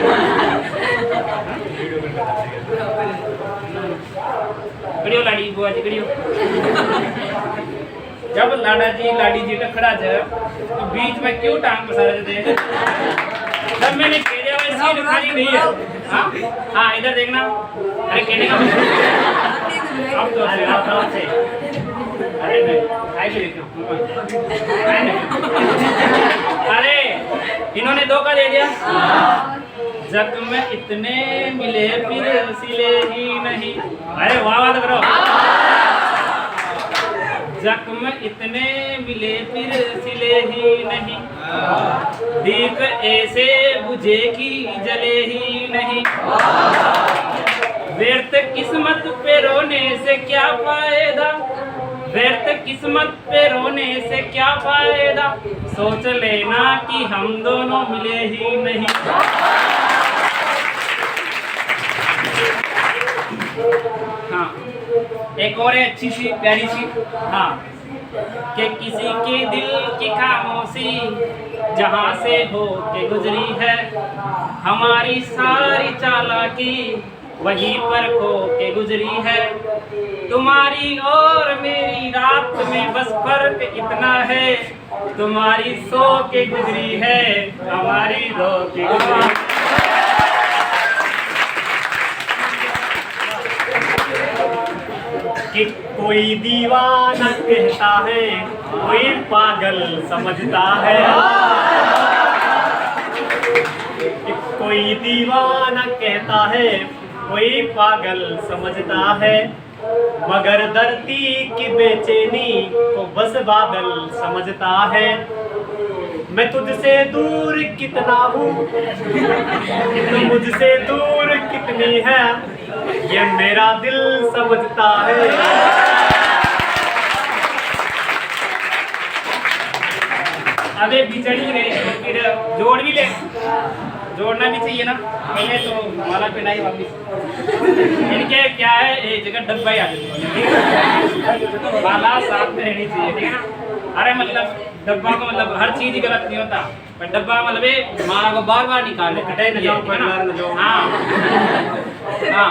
कड़ियो लाड़ी बुआ जी, कड़ियो। जब लाडी जी टकरा जाए तो बीच में क्यों टांग पसार देते हैं? जब मैंने कह दिया वैसे सीट खाली नहीं है। हाँ, इधर देखना। अरे कहने का अब तो से अरे नहीं देखो। अरे इन्होंने धोखा दे दिया। जख्म इतने मिले फिर सिले ही नहीं। अरे वाह वाह तो करो। जख्म इतने मिले फिर सिले ही नहीं, दीप ऐसे बुझे कि जले ही नहीं। व्यर्थ किस्मत पे रोने से क्या फायदा, व्यर्थ किस्मत पे रोने से क्या फायदा, सोच लेना कि हम दोनों मिले ही नहीं। हाँ, एक और है अच्छी सी प्यारी सी। हाँ, कि किसी के दिल की खामोशी जहाँ से हो के गुजरी है, हमारी सारी चालाकी वहीं पर खो के गुजरी है। तुम्हारी और मेरी रात में बस फर्क इतना है, तुम्हारी सो के गुजरी है, हमारी रो के गुजरी। कि कोई दीवाना कहता है, कोई पागल समझता है। कि कोई दीवाना कहता है, कोई पागल समझता है, मगर धरती की बेचैनी को बस बादल समझता है। मैं तुझसे दूर कितना हूँ, तू मुझसे दूर कितनी है, ये मेरा दिल समझता है। अबे बिछड़ी गई तो फिर जोड़ भी ले, जोड़ना भी चाहिए ना, पहले तो माला पहनाई वापिस। इनके क्या है, एक जगह डब्बा ही आ जाती, माला साथ में रहनी चाहिए, ठीक है ना। अरे मतलब डब्बा को मतलब हर चीज ही गलत नहीं होता, पर डब्बा मतलब ये माला को बार बार निकालने कटाई न जाओ, परिवार न जाओ। हाँ हाँ।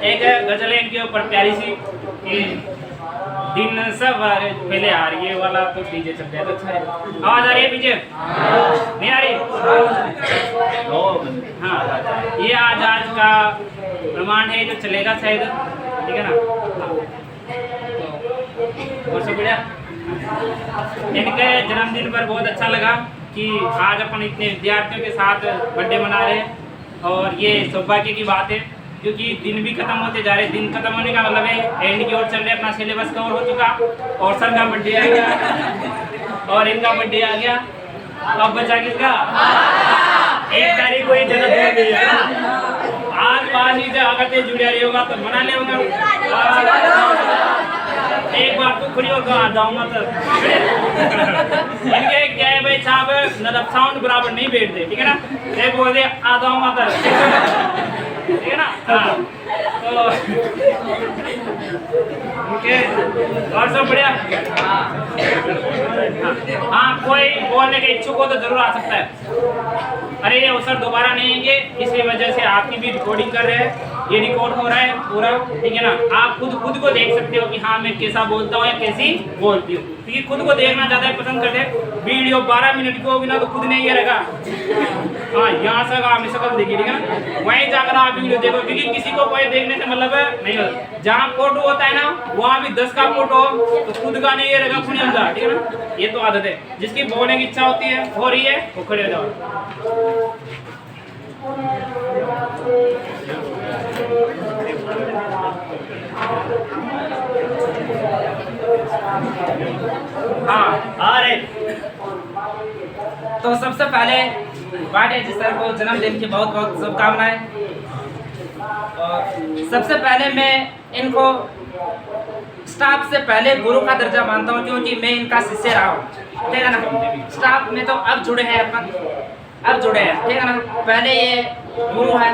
एक गजल है इनके ऊपर प्यारी सी कि दिन सवार, पहले आ रही है वाला तो डीजे चल जाए तो अच्छा है। आवाज आ रही है पीछे, नहीं आ रही? हाँ, ये आज का प्रमाण है जो चलेगा शायद, ठीक है ना। और सब बढ़िया। इनके जन्मदिन पर बहुत अच्छा लगा कि आज अपन इतने विद्यार्थियों के साथ बर्थडे मना रहे हैं, और ये सौभाग्य की बात है क्योंकि दिन भी खत्म होते जा रहे। दिन खत्म होने का मतलब है एंड की ओर चल रहे, अपना सिलेबस कवर हो चुका, और सर का बर्थडे आ गया और इनका बर्थडे आ गया। अब बचा किसका? 1 तारीख को ही जन्मदिन भी है ना। आज 5 ही अगर जुड़े रही होगा तो मना ले होगा। एक बार तो खुली होगा आ जाऊंगा तो इनके क्या है भाई साहब, मतलब साउंड बराबर नहीं बैठते, ठीक है ना। एक बोल दे आ जाऊंगा तो, ठीक है ना। हाँ तो ओके, और सब बढ़िया। हाँ, कोई बोलने के इच्छुक हो तो जरूर आ सकता है। अरे ये अवसर दोबारा नहीं आएंगे, इसी वजह से आपकी भी रिकॉर्डिंग कर रहे हैं, ये रिकॉर्ड हो रहा है पूरा, ठीक है ना। आप खुद को देख सकते हो कि हाँ मैं कैसा बोलता हूँ या कैसी बोलती हूँ, क्योंकि खुद को देखना ज़्यादा पसंद करते हैं। वीडियो 12 मिनट की होगी ना तो खुद नहीं ये रहेगा, हाँ यहाँ से आपने शकल देखी, ठीक है ना। वहीं जाकर आप वीडियो देखो, क्योंकि किसी को कोई देखने से मतलब नहीं होता। जहाँ फोटो होता है ना वहाँ भी 10 का फोटो तो खुद का नहीं ये रहेगा, खुद अंदर, ठीक है ना। ये तो आदत है, जिसकी बोलने की इच्छा होती है हो रही है वो खड़े हो जाओ। हाँ अरे तो सबसे पहले बाटे जी सर को जन्मदिन की बहुत बहुत शुभकामनाएं। और सबसे पहले मैं इनको स्टाफ से पहले गुरु का दर्जा मानता हूँ, क्योंकि मैं इनका शिष्य रहा हूँ, ठीक है ना। स्टाफ में तो अब जुड़े हैं अपन, अब जुड़े हैं, ठीक है ना। पहले ये गुरु है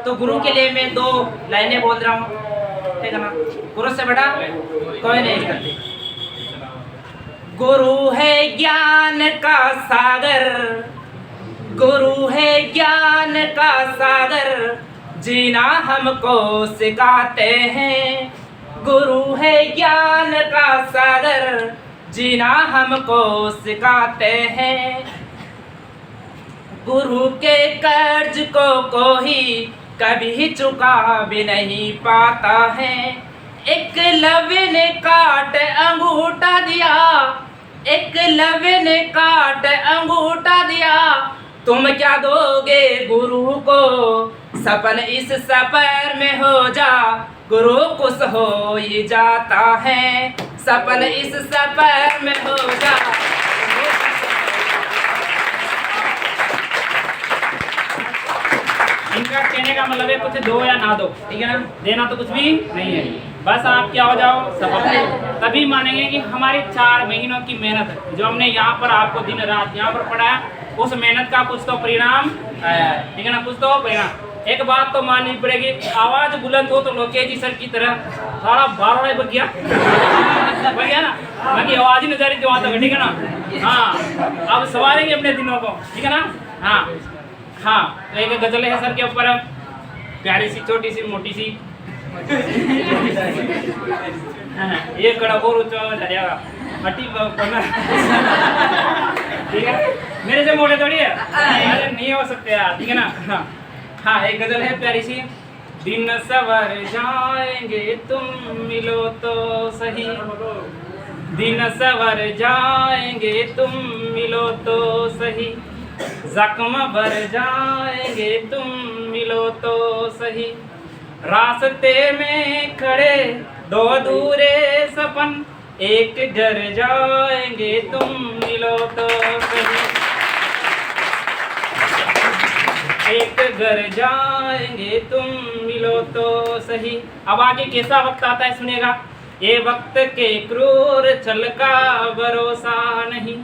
तो गुरु के लिए मैं 2 लाइनें बोल रहा हूँ, ठीक है ना। गुरु से बड़ा कोई नहीं करती। गुरु है ज्ञान का सागर, गुरु है ज्ञान का सागर, जीना हमको सिखाते हैं। गुरु है ज्ञान का सागर, जीना हमको सिखाते हैं। गुरु के कर्ज को कोई कभी चुका भी नहीं पाता है। एकलव्य ने काट अंगूठा दिया, एकलव्य ने काट अंगूठा दिया, तुम क्या दोगे गुरु को? सपन इस सफर में हो जा, गुरु खुश हो ही जाता है। सपन इस सफर में हो जा। इनका कहने का मतलब है कुछ दो या ना दो, ठीक है ना। देना तो कुछ भी नहीं है, बस आप क्या हो जाओ सफल, तभी मानेंगे कि हमारी 4 महीनों की मेहनत जो हमने यहाँ पर आपको दिन रात यहाँ पर पढ़ाया, उस मेहनत का कुछ तो परिणाम आया है, ठीक है ना। कुछ तो परिणाम। एक बात तो माननी पड़ेगी, आवाज बुलंद हो तो लोकेश जी सर की तरह सारा 12 बज गया ना, बाकी आवाज ही नजारी जो आता है, ठीक है ना। हाँ, अब सवारेंगे अपने दिनों को, ठीक है ना। हाँ हाँ, तो एक गजल है सर के ऊपर, प्यारी सी छोटी सी मोटी सी ये कड़ा बोर जाएगा मट्टी बना, ठीक है। मेरे से मोटे थोड़ी है, अरे नहीं हो सकते यार, ठीक है ना। हाँ, एक गजल है प्यारी सी। दिन सवर जाएंगे तुम मिलो तो सही, दिन सवर जाएंगे तुम मिलो तो सही, जख्म भर जाएंगे तुम मिलो तो सही, रास्ते में खड़े 2 अधूरे सपन, एक घर जाएंगे तुम मिलो तो सही। एक घर जाएंगे तुम मिलो तो सही। अब आगे कैसा वक्त आता है सुनेगा। ये वक्त के क्रूर छल का भरोसा नहीं,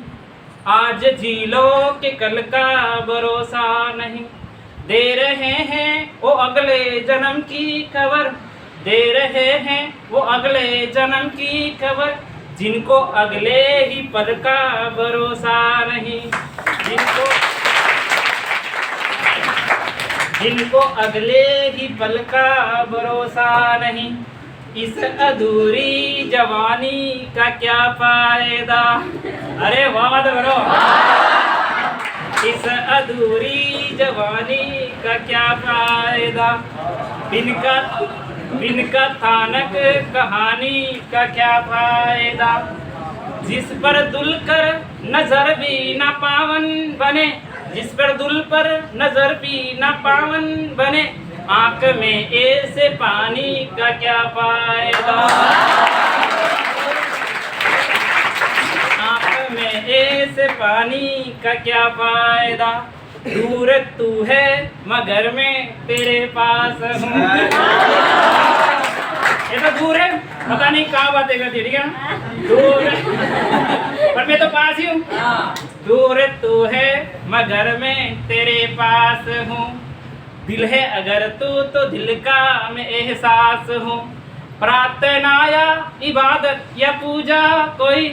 आज जी लो कि कल का भरोसा नहीं। दे रहे हैं वो अगले जन्म की खबर, दे रहे हैं वो अगले जन्म की खबर, जिनको अगले ही पल का भरोसा नहीं, जिनको अगले ही पल का भरोसा नहीं। इस अधूरी जवानी का क्या फायदा। अरे वाह तो करो। इस अधूरी जवानी का क्या फायदा, बिन कथानक कहानी का क्या फायदा। जिस पर दुल कर नजर भी न पावन बने, जिस पर दुल पर नजर भी न पावन बने, आंख में ऐसे पानी का क्या फायदा। आंख में ऐसे पानी का क्या फायदा। दूर तू है मगर मैं तेरे पास हूँ। ये तो दूर है, पता नहीं कहाँ बातें करती है, ठीक है ना। दूर पर मैं तो पास ही हूँ। दूर तू है मगर मैं तेरे पास हूँ। दिल है अगर तू तो दिल का मैं एहसास हूँ। प्रार्थना या इबादत या पूजा कोई,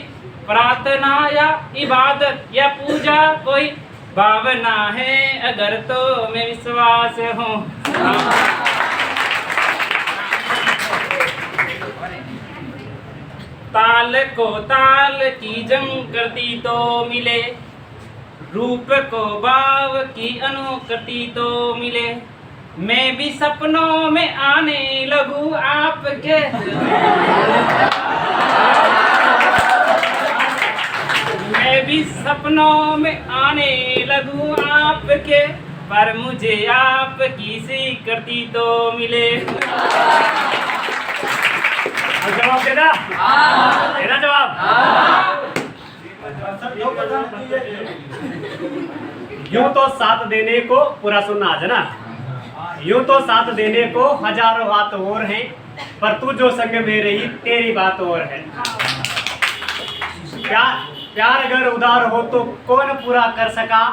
प्रार्थना या इबादत या पूजा कोई, भावना है अगर तो मैं विश्वास हूँ। ताल को ताल की जंग करती तो मिले, रूप को भाव की अनुकृति तो मिले। मैं भी सपनों में आने लगूं आपके, मैं भी सपनों में आने लगूं आपके, पर मुझे आपकी सी करती तो मिले। जवाब देना? देना जवाब? यूं तो साथ देने को पूरा सुनना आज ना। यूं तो साथ देने को हजारों हाथ और हैं, पर तू जो संग में रही तेरी बात और है। प्यार अगर उधार हो तो कौन पूरा कर सका,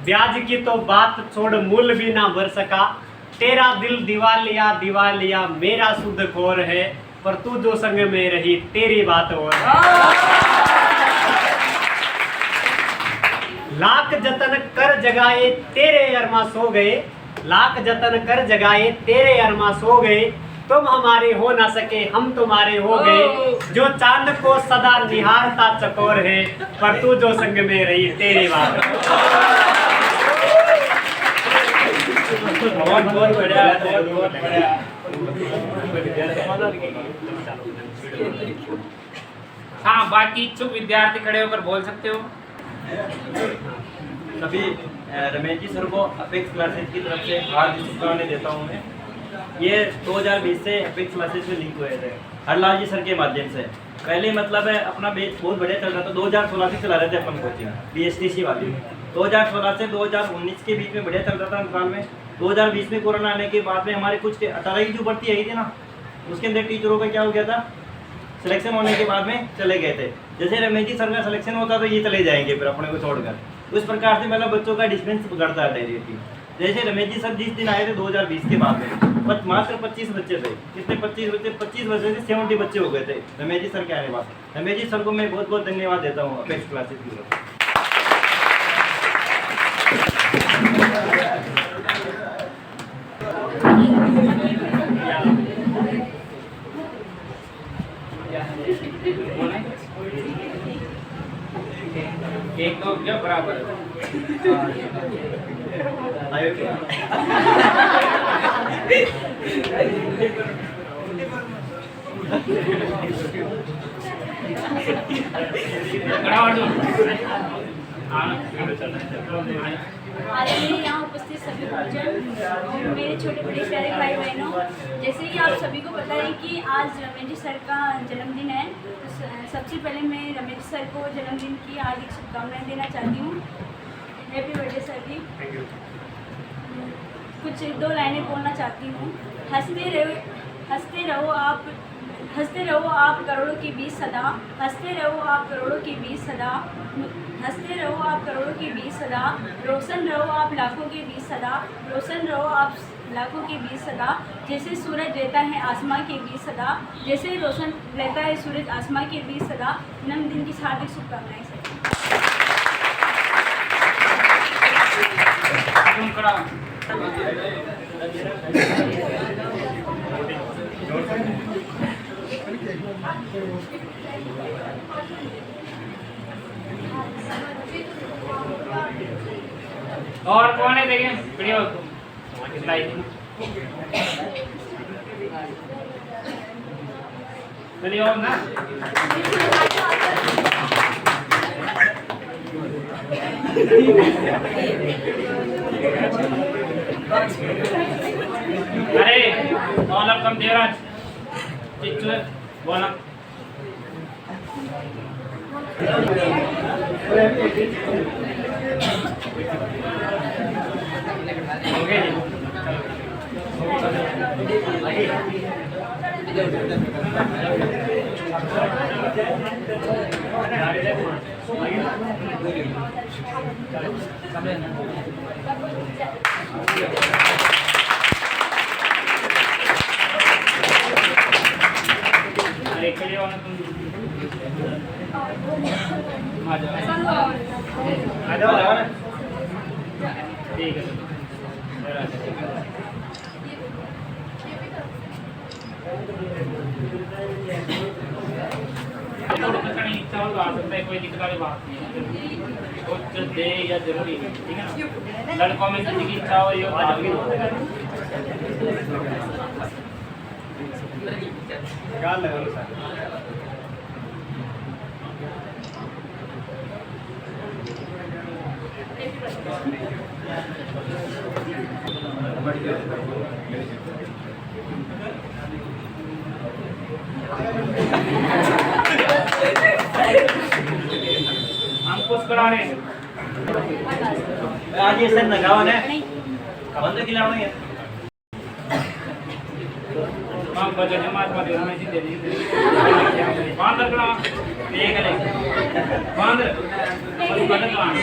ब्याज की तो बात छोड़ मूल भी ना भर सका। तेरा दिल दिवालिया मेरा शुद्ध खोर है, पर तू जो संग में रही तेरी बात और है। लाख जतन कर जगाए तेरे अरमा सो गए, लाख जतन कर जगाए तेरे अरमा सो गए। तुम हमारे हो ना सके हम तुम्हारे हो गए। जो चांद को सदा निहारता चकोर है, पर तू जो संग में रही तेरी बात। बहुत बढ़िया, बहुत बढ़िया। हाँ, बाकी इच्छुक विद्यार्थी खड़े होकर बोल सकते हो। सभी रमेश जी सर को अपेक्स क्लासेस की तरफ से हार्दिक शुभकामनाएं देता हूँ मैं। ये 2020 से अपेक्स क्लासेस में लिंक हुए थे हरलाल जी सर के माध्यम से। पहले मतलब है अपना बेच बहुत बढ़िया चल रहा था। 2016 से चला रहे थे अपन कोचिंग BSTC वाली। 2016 से 2019 के बीच में बढ़िया चल रहा था अंतराल में। 2020 में कोरोना आने के बाद में हमारे कुछ 18 की जो भर्ती आई थी ना, उसके अंदर टीचरों का क्या हो गया था, सिलेक्शन होने के बाद में चले गए थे। जैसे रमेश जी सर का सिलेक्शन होता तो ये चले जाएंगे फिर अपने को छोड़कर। उस प्रकार से मतलब बच्चों का डिस्टेंस बढ़ता है डायरेक्टली। जैसे रमेश जी सर जिस दिन आए थे 2020 के बाद में मात्र 25 बच्चे थे। कितने 25 बच्चे? 25 बच्चे से 70 बच्चे हो गए थे रमेश जी सर के आने बाद। रमेश जी सर को मैं बहुत बहुत धन्यवाद देता हूँ अपेक्स क्लासेस की तरफ। एक तो क्या बराबर आदरणीय यहाँ उपस्थित सभी गुरुजन और मेरे छोटे बड़े प्यारे भाई बहनों, जैसे कि आप सभी को पता है कि आज रमेश जी सर का जन्मदिन है, तो सबसे पहले मैं रमेश सर को जन्मदिन की हार्दिक शुभकामनाएं देना चाहती हूँ। हैप्पी बर्थडे सर जी। कुछ 2 लाइनें बोलना चाहती हूँ। हंसते रहो आप करोड़ों के बीच सदा, हंसते रहो आप करोड़ों के बीच सदा, हंसते रहो आप करोड़ों के बीच सदा, रोशन रहो आप लाखों के बीच सदा, रोशन रहो आप लाखों के बीच सदा, जैसे सूरज रहता है आसमां के बीच सदा, जैसे रोशन रहता है सूरज आसमां के बीच सदा। जन्मदिन की हार्दिक शुभकामनाएं सर। और कौन है देखें वीडियो चलिए और ना अरे बोला कम देवराज चिच्चू बोला ओके ठीक है इच्छा हो तो आ सकता है, कोई दिक्कत वाली बात नहीं है। तो दे या जरूरी है, ठीक है ना। लड़कों में किसी की इच्छा हो ये हम कुछ करा रहे हैं आज ये सर नगावन है बंद खिलाना है हम बजे जमात में दे रहे हैं दे बांध रखना एक ले बांध और बंद बांध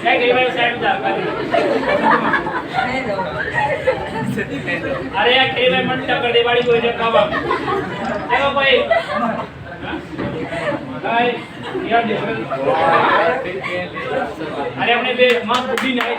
क्या कहीं भाई साइड जा कर अरे यार कहीं भाई मन टक्कर दे बाड़ी कोई देखा बा देखो भाई हाय यार अरे अपने पे मां बुद्धि नहीं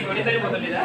थोड़ी तरी बोतल ले जा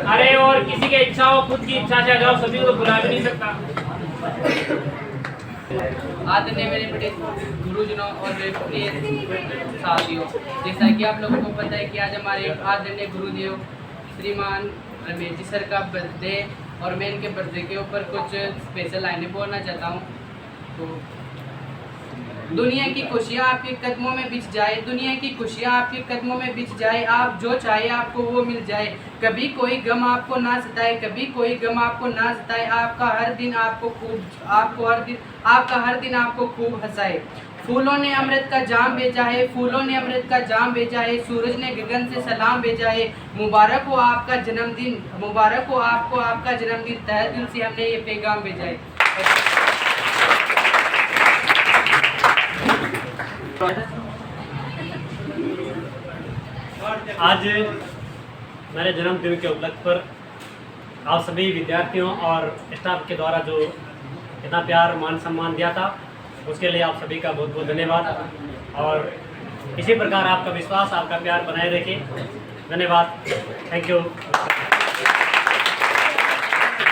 अरे और किसी की इच्छा हो, खुद की इच्छा से आ जाओ, सभी को तो बुला भी नहीं सकता। आदरणीय मेरे बड़े गुरुजनों और मेरे प्रिय साथियों, जैसा कि आप लोगों को पता है कि आज हमारे आदरणीय गुरुदेव श्रीमान रमेश जी सर का बर्थडे, और मैं इनके बर्थडे के ऊपर कुछ स्पेशल लाइनें बोलना चाहता हूँ। तो दुनिया की खुशियाँ आपके कदमों में बिछ जाए, दुनिया की खुशियाँ आपके कदमों में बिछ जाए, आप जो चाहे आपको वो मिल जाए, कभी कोई गम आपको ना सताए, कभी कोई गम आपको ना सताए, आपका हर दिन आपको खूब हंसाए। फूलों ने अमृत का जाम भेजा है, फूलों ने अमृत का जाम भेजा है, सूरज ने गगन से सलाम भेजा है। मुबारक हो आपका जन्मदिन, मुबारक हो आपको आपका जन्मदिन, तहे दिल से हमने ये पैगाम भेजा है। आज मेरे जन्मदिन के उपलक्ष्य पर आप सभी विद्यार्थियों और स्टाफ के द्वारा जो इतना प्यार मान सम्मान दिया था, उसके लिए आप सभी का बहुत बहुत धन्यवाद। और इसी प्रकार आपका विश्वास, आपका प्यार बनाए रखें। धन्यवाद। Thank you.